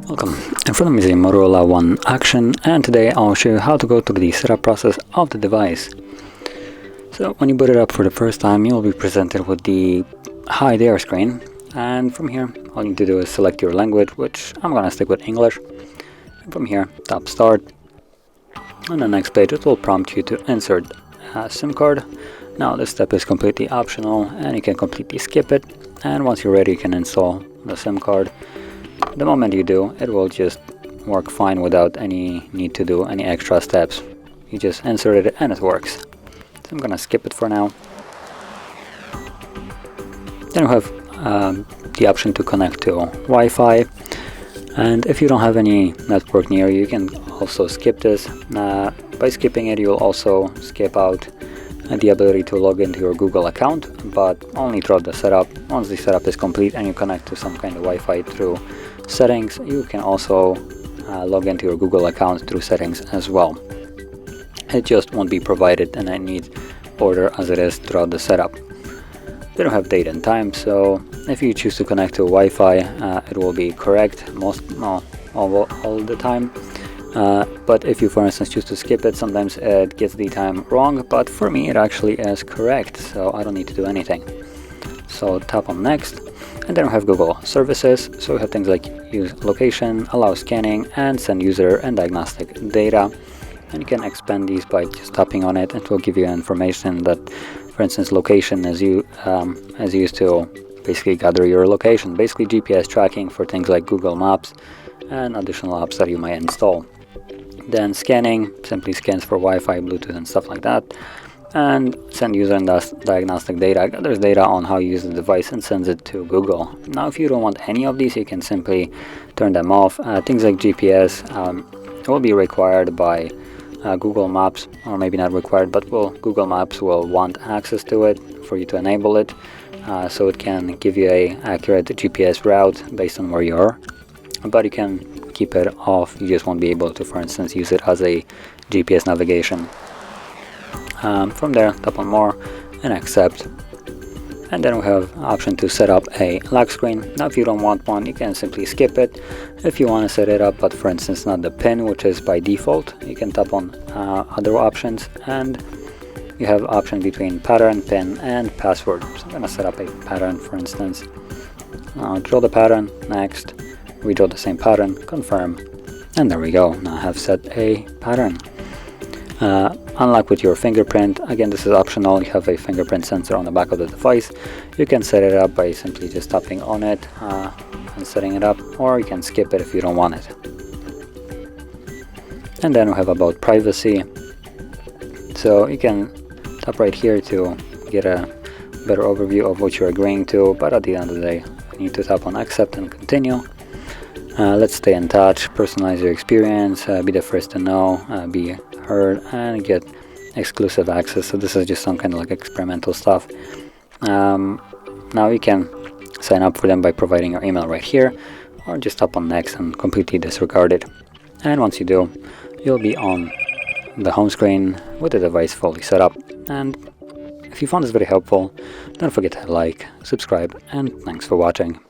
Welcome. In front of me is a Motorola One Action, and today I'll show you how to go through the setup process of the device. So when you boot it up for the first time, you'll be presented with the Hi There screen, and from here all you need to do is select your language, which I'm gonna stick with English. And from here, tap Start. On the next page, it will prompt you to insert a SIM card. Now this step is completely optional, and you can completely skip it. And once you're ready, you can install the SIM card. The moment you do, it will just work fine without any need to do any extra steps. You just insert it and it works. So I'm gonna skip it for now. Then you have the option to connect to Wi-Fi, and if you don't have any network near you, you can also skip this. By skipping it, you'll also skip out the ability to log into your Google account, but only throughout the setup. Once the setup is complete and you connect to some kind of Wi-Fi through settings, you can also log into your Google account through settings as well. It just won't be provided in any order as it is throughout the setup. They don't have date and time, so if you choose to connect to Wi-Fi, it will be correct all the time. But if you, for instance, choose to skip it, sometimes it gets the time wrong, but for me it actually is correct, so I don't need to do anything. So tap on Next, and then we have Google Services. So we have things like use location, allow scanning, and send user and diagnostic data. And you can expand these by just tapping on it. It will give you information that, for instance, location is used to basically gather your location, basically GPS tracking for things like Google Maps and additional apps that you might install. Then scanning simply scans for Wi-Fi, Bluetooth, and stuff like that. And send user and diagnostic data, gathers data on how you use the device and sends it to Google. Now if you don't want any of these, you can simply turn them off. Things like GPS will be required by Google Maps, or maybe not required, but Google Maps will want access to it for you to enable it, so it can give you a accurate GPS route based on where you are. But you can keep it off. You just won't be able to, for instance, use it as a GPS navigation. From there, tap on More and Accept, and then we have option to set up a lock screen. Now if you don't want one, you can simply skip it. If you want to set it up, but for instance not the PIN, which is by default, you can tap on other options, and you have option between pattern, PIN, and password. So I'm going to set up a pattern, for instance. Draw the pattern, next, redraw the same pattern, confirm, and there we go. Now I have set a pattern. Unlock with your fingerprint. Again, this is optional. You have a fingerprint sensor on the back of the device. You can set it up by simply just tapping on it and setting it up, or you can skip it if you don't want it. And then we have about privacy. So you can tap right here to get a better overview of what you're agreeing to, but at the end of the day, you need to tap on Accept and Continue. Let's stay in touch, personalize your experience, be the first to know, be heard, and get exclusive access. So this is just some kind of like experimental stuff. Now you can sign up for them by providing your email right here, or just tap on Next and completely disregard it. And once you do, you'll be on the home screen with the device fully set up. And if you found this video helpful, don't forget to like, subscribe, and thanks for watching.